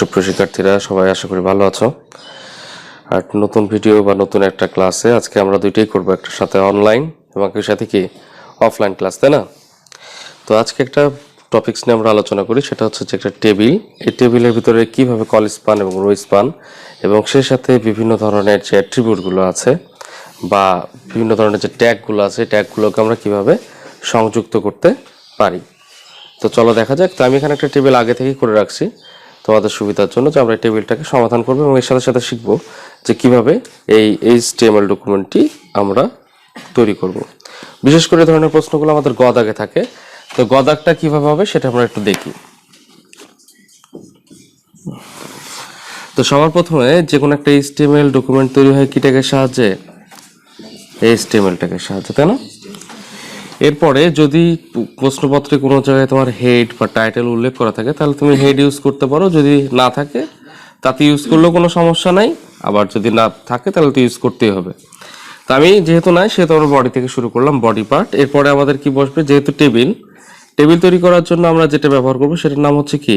সুপ্রিয় শিক্ষার্থীরা সবাই আশা করি ভালো আছো। আর নতুন ভিডিও বা নতুন একটা ক্লাসে আজকে আমরা দুইটাই করব, একটা সাথে অনলাইন এবং একটার সাথে কি অফলাইন ক্লাস, তাই না? তো আজকে একটা টপিকস নিয়ে আমরা আলোচনা করি, সেটা হচ্ছে যে একটা টেবিল। এই টেবিলের ভিতরে কিভাবে কল স্পান এবং রো স্পান এবং সেই সাথে বিভিন্ন ধরনের যে অ্যাট্রিবিউটগুলো আছে বা বিভিন্ন ধরনের যে ট্যাগগুলো আছে, ট্যাগগুলোকে আমরা কিভাবে সংযুক্ত করতে পারি। তো চলো দেখা যাক। তো আমি এখানে একটা টেবিল আগে থেকেই করে রাখছি তোমাদের সুবিধার জন্য, যে আমরা এই টেবিলটাকে সমাধান করবো এবং এর সাথে সাথে শিখবো যে কিভাবে এই HTML ডকুমেন্টটি আমরা তৈরি করব। বিশেষ করে ধরনের প্রশ্নগুলো আমাদের গ দাগে থাকে, তো গ দাগটা কিভাবে হবে সেটা আমরা একটু দেখি। তো সবার প্রথমে যে কোনো একটা HTML ডকুমেন্ট তৈরি হয় কি ট্যাগের সাহায্যে? HTML ট্যাগের সাহায্যে, তাই না? এরপরে যদি প্রশ্নপত্রে কোনো জায়গায় তোমার হেড বা টাইটেল উল্লেখ করা থাকে তাহলে তুমি হেড ইউজ করতে পারো, যদি না থাকে তাতে ইউজ করলেও কোনো সমস্যা নাই, আবার যদি না থাকে তাহলে তো ইউজ করতেই হবে। তো আমি যেহেতু নাই সেহেতু আমরা বডি থেকে শুরু করলাম, বডি পার্ট। এরপরে আমাদের কি বসবে, যেহেতু টেবিল তৈরি করার জন্য আমরা যেটা ব্যবহার করবো সেটার নাম হচ্ছে কি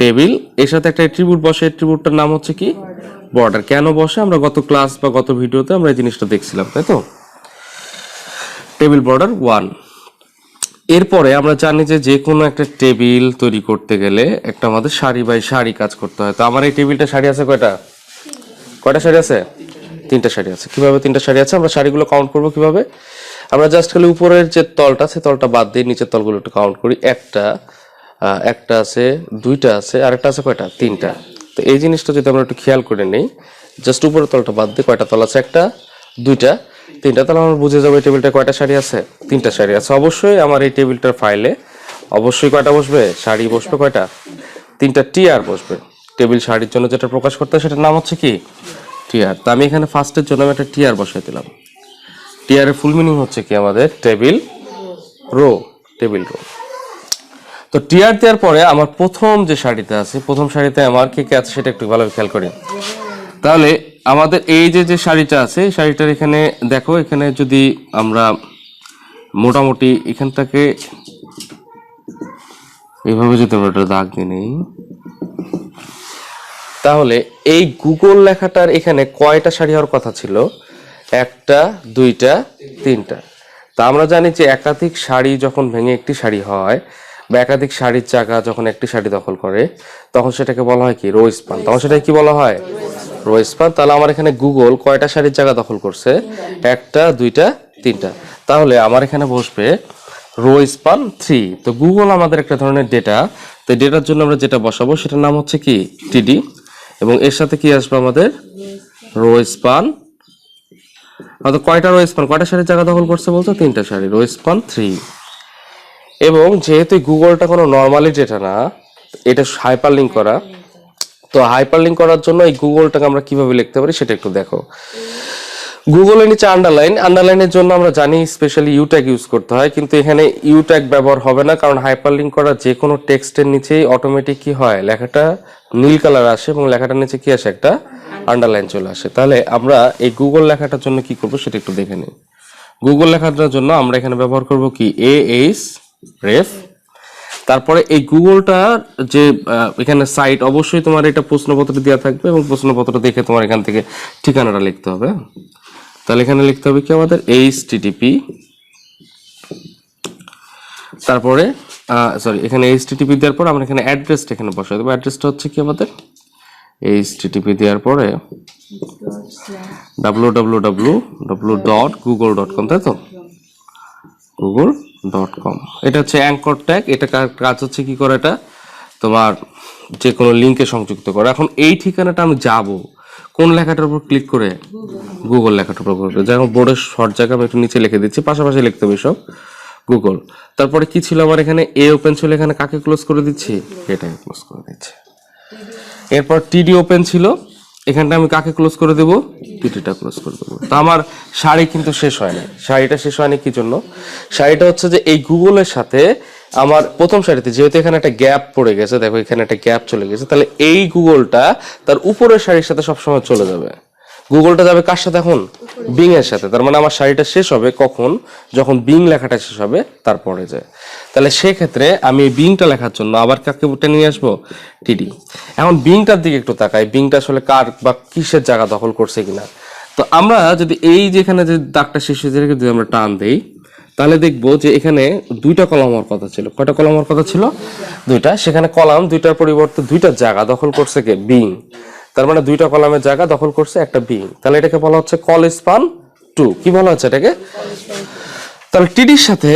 টেবিল। এর সাথে একটা অ্যাট্রিবিউট বসে, অ্যাট্রিবিউটটার নাম হচ্ছে কি বর্ডার। কেন বসে আমরা গত ক্লাস বা গত ভিডিওতে আমরা এই জিনিসটা দেখছিলাম, তাই তো? Table border 1। এরপরে আমরা জানি যে যে কোনো একটা টেবিল তৈরি করতে গেলে একটা আমাদের সারি বাই সারি কাজ করতে হয়। তো আমার এই টেবিলটা সারি আছে কয়টা সারি আছে? 3টা সারি আছে। কিভাবে 3টা সারি আছে? আমরা সারিগুলো কাউন্ট করব কিভাবে? আমরা জাস্ট খালি উপরের যে তলটা আছে তলটা বাদ দিয়ে নিচের তলগুলো একটু কাউন্ট করি। একটা আছে, 2টা আছে, আর একটা আছে কয়টা? 3টা। তো এই জিনিসটা যদি আমরা একটু খেয়াল করে নেই, জাস্ট উপরের তলটা বাদ দিয়ে কয়টা তল আছে? 1টা, 2টা, 3টা। তাহলে আমরা বুঝে যাবো এই টেবিলটা কয়টা সারি আছে? 3টা সারি আছে। অবশ্যই আমার এই টেবিলটার ফাইলে অবশ্যই কয়টা বসবে? সারি বসবে কয়টা? 3টা টিআর বসবে। টেবিল সারির জন্য যেটা প্রকাশ করতে হয় সেটার নাম হচ্ছে কি টিআর। তো আমি এখানে ফার্স্টের জন্য একটা টিআর বসাই দিলাম। টিআর এর ফুল মিনিং হচ্ছে কি আমাদের টেবিল রো, টেবিল রো। তো টিআর দেওয়ার পরে আমার প্রথম যে সারিতে আছে, প্রথম সারিতে আমার কে কে আছে সেটা একটু ভালো খেয়াল করি। তাহলে আমাদের এই যে সারিটা আছে, সারিটার এখানে দেখো, এখানে যদি আমরা মোটামুটি এখানটাকে এইভাবে যদি আমরা একটা দাগ দিয়ে নেই, তাহলে এই গুগল লেখাটার এখানে কয়টা সারি হওয়ার কথা ছিল? 1টা, 2টা, 3টা। তা আমরা জানি যে একাধিক সারি যখন ভেঙে একটি সারি হয় বা একাধিক সারির জায়গা যখন একটি সারি দখল করে তখন সেটাকে বলা হয় কি রো স্পান। তখন সেটাকে কি বলা হয়? Row span. তাহলে আমার এখানে গুগল কয়টা সারির জায়গা দখল করছে? 1টা, 2টা, 3টা। তাহলে আমার এখানে বসবে রো স্পান 3। তো গুগল আমাদের একটা ধরনের ডেটা, তো ডেটার জন্য আমরা যেটা বসাবো সেটার নাম হচ্ছে কি টিডি, এবং এর সাথে কি আসবে আমাদের রো স্পান। কয়টা রো স্পান, কয়টা সারির জায়গা দখল করছে বলতো? 3টা সারি, রো স্পান 3। এবং যেহেতু গুগলটা কোনো নর্মালি ডেটা না, এটা হাইপারলিংক করা, তো হাইপারলিংক করার জন্য এই গুগলটাকে আমরা কিভাবে লিখতে পারি সেটা একটু দেখো। গুগলের নিচে আন্ডারলাইনের জন্য আমরা জানি স্পেশালি ইউ ট্যাগ ইউজ করতে হয়, কিন্তু এখানে ইউ ট্যাগ ব্যবহার হবে না, কারণ হাইপারলিংক করা যে কোনো টেক্সটের নিচেই অটোমেটিক কি হয়, লেখাটা নীল কালার আসে এবং লেখাটার নিচে কি আসে? একটা আন্ডারলাইন চলে আসে। তাহলে আমরা এই গুগল লেখাটার জন্য কি করব সেটা একটু দেখে নিই। গুগল লেখাটার জন্য আমরা এখানে ব্যবহার করব কি AHREF। তারপরে এই গুগলটার যে এখানে সাইট, অবশ্যই তোমার এটা প্রশ্নপত্রে দেওয়া থাকবে এবং প্রশ্নপত্র দেখে তোমার এখান থেকে ঠিকানাটা লিখতে হবে। তাহলে এখানে লিখতে হবে কি আমাদের HTTP, তারপরে এখানে HTTP দেওয়ার পর আমরা এখানে অ্যাড্রেসটা এখানে বসাই দেবো। অ্যাড্রেসটা হচ্ছে কি আমাদের HTTP দেওয়ার পরে www.google.com, তাই তো? google.com। এটা হচ্ছে অ্যাঙ্কর ট্যাগ। এটা কাজ হচ্ছে কি করে, এটা তোমার যে কোনো লিঙ্কে সংযুক্ত করা। এখন এই ঠিকানাটা আমি যাব কোন লেখাটার উপর ক্লিক করে? গুগল লেখাটার উপর। যেমন বোর্ডের শর্ট জায়গা আমি একটু নিচে লিখে দিচ্ছি, পাশাপাশি লিখতে হবে সব গুগল। তারপরে কি ছিল আমার এখানে? এ ওপেন ছিল, এখানে কাকে ক্লোজ করে দিচ্ছি? এটাকে ক্লোজ করে দিচ্ছি। এরপর টিডি ওপেন ছিল, এখানটা আমি কাকে ক্লোজ করে দেবো? টিডিটা ক্লোজ করে দেবো। তো আমার সারি কিন্তু শেষ হয় না। সারিটা শেষ হয়নি কি জন্য? সারিটা হচ্ছে যে এই গুগলের সাথে আমার প্রথম সারিতে যেহেতু এখানে একটা গ্যাপ পড়ে গেছে, দেখো এখানে একটা গ্যাপ চলে গেছে, তাহলে এই গুগলটা তার উপরের সারির সাথে সবসময় চলে যাবে। গুগলটা যাবে কার সাথে? এখন বিং এর সাথে। তার মানে আমার সারিটা শেষ হবে কখন? যখন বিং লেখাটা শেষ হবে তারপরে যায়। তাহলে সেক্ষেত্রে আমি বিংটা লেখার জন্য আবার কাকে টেনে নিয়ে আসবো, টিডি। এখন বিংটার দিকে একটু তাকাই, বিংটা আসলে কার বা কিসের জায়গা দখল করছে কিনা। তো আমরা যদি এই যেখানে যে দাগটা শেষ হয়েছে যদি আমরা টান দেই, তাহলে দেখবো যে এখানে দুইটা কলাম হওয়ার কথা ছিল। কয়টা কলাম হওয়ার কথা ছিল? দুইটা। সেখানে কলাম দুইটার পরিবর্তে দুইটা জায়গা দখল করছে কে? বিং। তার মানে দুইটা কলামের জায়গা দখল করছে একটা বিং। তাহলে এটাকে বলা হচ্ছে কল স্পান 2। কি বলা হচ্ছে এটাকে? তাহলে টিডির সাথে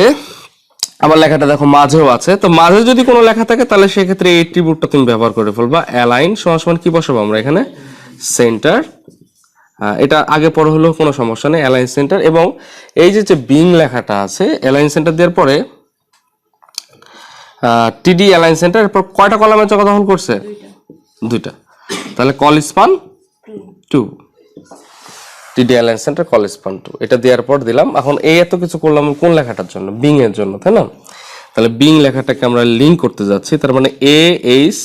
আমার লেখাটা দেখো মাঝেও আছে, তো মাঝে যদি কোনো লেখা থাকে তাহলে সেক্ষেত্রে এই অ্যাট্রিবিউটটা তুমি ব্যবহার করে ফেলবা। অ্যালাইন সমান কি বসাবো আমরা এখানে? সেন্টার। এটা আগে পরে হলেও কোনো সমস্যা নেই, অ্যালাইন সেন্টার। এবং এই যে বিং লেখাটা আছে, অ্যালাইন সেন্টার দেওয়ার পরে টিডি অ্যালাইন সেন্টার, এরপর কয়টা কলামের জায়গা দখল করছে? দুইটা। তাহলে কল স্পান 2, টিডি অ্যালাইন সেন্টার কল স্পান 2। এটা দেওয়ার পর দিলাম। এখন এই এত কিছু করলাম কোন লেখাটার জন্য? বিং এর জন্য, তাই না? তাহলে বিং লেখাটাকে আমরা লিঙ্ক করতে যাচ্ছি। তার মানে A H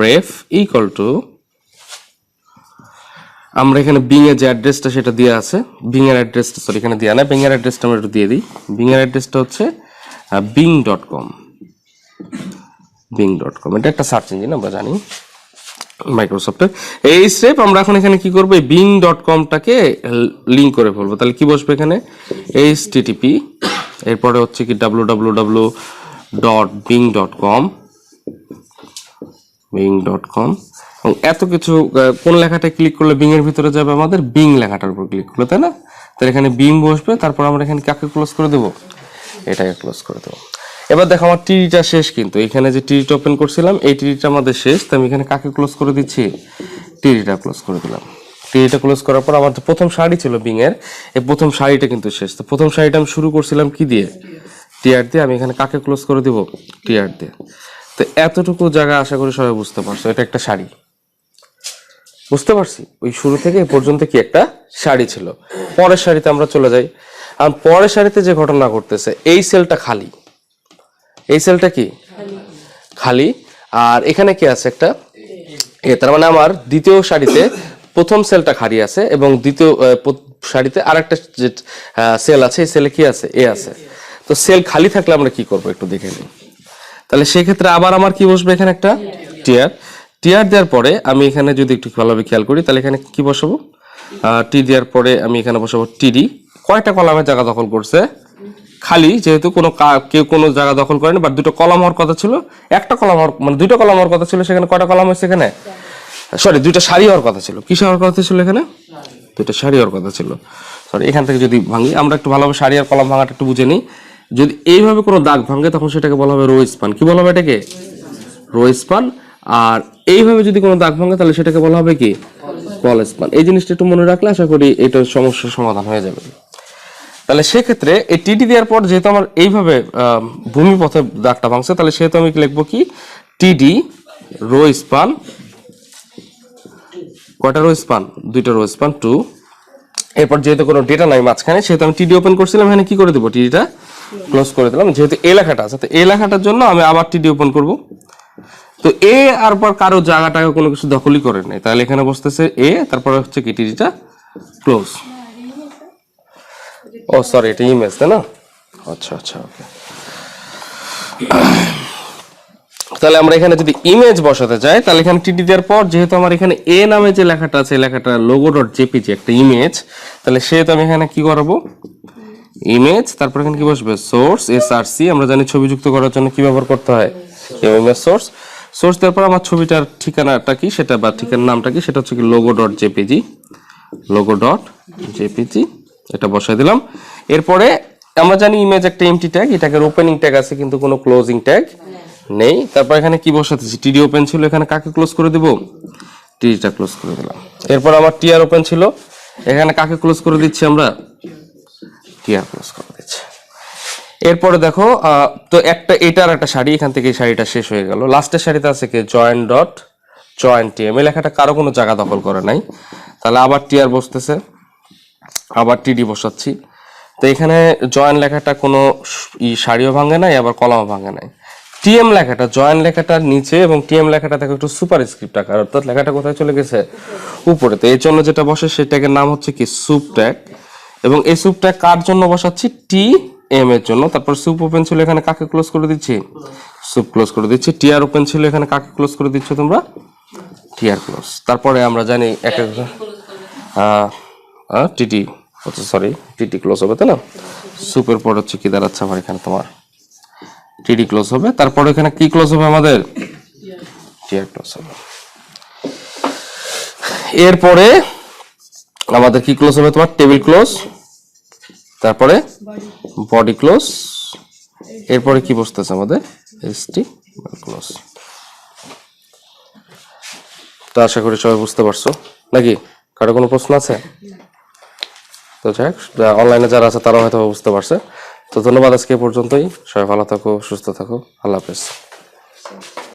ref equal to, আমরা এখানে বিং এর যে অ্যাড্রেসটা সেটা দেওয়া আছে, বিং এর অ্যাড্রেসটা সরি এখানে দেওয়া না, বিং এর অ্যাড্রেসটা আমরা একটু দিয়ে দিই। বিং এর অ্যাড্রেসটা হচ্ছে bing.com। bing.com এটা একটা সার্চ ইঞ্জিন আমরা জানি মাইক্রোসফটের। এই স্টেপ আমরা এখন এখানে কি করবো? bing.com-টাকে লিঙ্ক করে ফেলবো। তাহলে কি বসবে এখানে? http, এরপরে হচ্ছে কি www.bing.com, bing.com। এবং এত কিছু কোন লেখাটা ক্লিক করলে বিং এর ভিতরে যাবে? আমাদের বিং লেখাটার উপর ক্লিক করলে, তাই না? তাহলে এখানে বিং বসবে, তারপর আমরা এখানে কাকে ক্লোজ করে দেবো? এটাকে ক্লোজ করে দেবো। এবার দেখো আমার টিডিটা শেষ, কিন্তু এখানে যে টিডিটা ওপেন করছিলাম এই টিডিটা আমাদের শেষ। তো আমি এখানে কাকে ক্লোজ করে দিচ্ছি? টিডিটা ক্লোজ করে দিলাম। টিডিটা ক্লোজ করার পর আমার যে প্রথম সারি ছিল বিং এর, এই প্রথম সারিটা কিন্তু শেষ। তো প্রথম সারিটা আমি শুরু করছিলাম কি দিয়ে? টিআর দিয়ে। আমি এখানে কাকে ক্লোজ করে দিব? টিআর দিয়ে। তো এতটুকু জায়গা আশা করি সবাই বুঝতে পারছো, এটা একটা সারি। বুঝতে পারছি? ওই শুরু থেকে এই পর্যন্ত কি একটা সারি ছিল। পরের সারিতে আমরা চলে যাই। আর পরের সারিতে যে ঘটনা ঘটতেছে, এই সেলটা খালি, এই সেলটা কি খালি, আর এখানে কি আছে? একটা এ। তার মানে আমার দ্বিতীয় সারিতে প্রথম সেলটা খালি আছে এবং দ্বিতীয় সারিতে আরেকটা যে সেল আছে, এই সেলে কি আছে? এ আছে। তো সেল খালি থাকলে আমরা কি করব একটু দেখে নিই। তাহলে সেক্ষেত্রে আবার আমার কি বসবে? এখানে একটা টিআর। টিআর দেওয়ার পরে আমি এখানে যদি একটু ভালোভাবে খেয়াল করি, তাহলে এখানে কি বসাবো? টি দেওয়ার পরে আমি এখানে বসাবো টিডি। কয়টা কলামের জায়গা দখল করছে? খালি, যেহেতু কেউ কোনো জায়গা দখল করেনি, বাট দুটো কলাম হওয়ার কথা ছিল, একটা কলাম হওয়ার মানে দুটো কলাম হওয়ার কথা ছিল, সেখানে কয়টা কলাম হয়েছে? এখানে সরি দুইটা সারি হওয়ার কথা ছিল। কি হওয়ার কথা ছিল? এখানে দুইটা সারি হওয়ার কথা ছিল। সরি, এখান থেকে যদি ভাঙি, আমরা একটু ভালোভাবে সারি আর কলাম ভাঙাটা একটু বুঝে নিই। যদি এইভাবে কোনো দাগ ভাঙে তখন সেটাকে বলা হবে রো স্পান। কি বলা হবে এটাকে? Rho span. আর এইভাবে যদি কোনো দাগ ভাঙে তাহলে সেটাকে বলা হবে কি? Call span. এই জিনিসটা একটু মনে রাখলে আশা করি এটার সমস্যার সমাধান হয়ে যাবে। তাহলে সেক্ষেত্রে এই টিটি দেওয়ার পর যেহেতু আমার এইভাবে ভূমিপথে দাগটা ভাঙছে, তাহলে সেহেতু আমি লিখবো কি? টিডি রো স্পান। কয়টা রো স্পান? দুইটা রো স্পান 2। এরপর যেহেতু কোনো ডেটা নাই মাঝখানে, সেহেতু আমি টিডি ওপেন করছিলাম, এখানে কি করে দেবো? টিডিটা ক্লোজ করে দিলাম। যেহেতু এই লেখাটা আছে, তো এই লেখাটার জন্য আমি আবার টিডি ওপেন করব। তো এ আর পর কারো জায়গাটাকে কোনো কিছু দখলই করে নাই, তাহলে এখানে বসতেছে এ, তারপরে হচ্ছে কি টিডিটা ক্লোজ। ও সরি, এটা ইমেজ, তাই না? আচ্ছা আচ্ছা, ওকে। তাহলে আমরা এখানে যদি ইমেজ বসাতে চাই, তাহলে এখানে টিডি দেওয়ার পর যেহেতু আমার এখানে এ নামে যে লেখাটা আছে, লেখাটা logo.jpg একটা ইমেজ, তাহলে সেহেতু আমি এখানে কি করব? ইমেজ, তারপর এখানে কি বসবে? Source SRC. আমরা জানি ছবি যুক্ত করার জন্য কি ব্যবহার করতে হয়? Image source. সোর্স দেওয়ার পর আমার ছবিটার ঠিকানাটা কি সেটা, বা ঠিকানার নামটা কি সেটা হচ্ছে কি logo.jpg, logo.jpg। এটা বসাই দিলাম। এরপরে আমরা জানি ইমেজ একটা এমটি ট্যাগ, এটাকে ওপেনিং ট্যাগ আছে কিন্তু কোনো ক্লোজিং ট্যাগ নেই। তারপর এখানে কি বসাতেছি? টিডি ওপেন ছিল, এখানে কাকে ক্লোজ করে দেব? টিডিটা ক্লোজ করে দিলাম। এরপর আমার টিআর ওপেন ছিল, এখানে কাকে ক্লোজ করে দিচ্ছি? আমরা টিআর ক্লোজ করে দিচ্ছি। এরপরে দেখো তো একটা এটার একটা সারি, এখান থেকে এই সারিটা শেষ হয়ে গেল। লাস্টের সারিতে আছে কি? জয়েন.টিএম। এই লেখাটা কারো কোনো জায়গা দখল করে নাই, তাহলে আবার টিআর বসতেছে, আবার টিডি বসাচ্ছি। তো এখানে জয়েন লেখাটা কোনো সারিও ভাঙে নাই, আবার কলামও ভাঙে নাই। টিএম লেখাটা, জয়েন লেখাটার নিচে, এবং টিএম লেখাটা দেখো একটু সুপার স্ক্রিপ্ট আকার, অর্থাৎ লেখাটা কোথায় চলে গেছে? উপরে। তো এর জন্য যেটা বসে সেটাকে নাম হচ্ছে কি? Soup tag. এবং এই সুপ ট্যাগ কার জন্য বসাচ্ছি? টি এম এর জন্য। তারপর সুপ ওপেন ছিল, এখানে কাকে ক্লোজ করে দিচ্ছি? সুপ ক্লোজ করে দিচ্ছি। টিআর ওপেন ছিল, এখানে কাকে ক্লোজ করে দিচ্ছ তোমরা? TR close. তারপরে আমরা জানি এক এক টিটি, সরি টিটি ক্লোজ হবে, তাই না? সুপের পর হচ্ছে কি দাঁড়াচ্ছে আমার এখানে তোমার টিডি ক্লোজ হবে। তারপর এখানে কি ক্লোজ হবে আমাদের? টিআর ক্লোজ হবে। এরপরে আমাদের কি ক্লোজ হবে তোমার? টেবিল ক্লোজ, তারপরে বডি ক্লোজ, এরপরে কি বসতেছে আমাদের? ST close. তো আশা করি সবাই বুঝতে পারছো নাকি? কারো কোনো প্রশ্ন আছে? তো যাই হোক, অনলাইনে যারা আছে তারাও হয়তো বুঝতে পারছে। তো ধন্যবাদ, আজকে এ পর্যন্তই। সবাই ভালো থাকো, সুস্থ থাকো, আল্লাহ হাফেজ।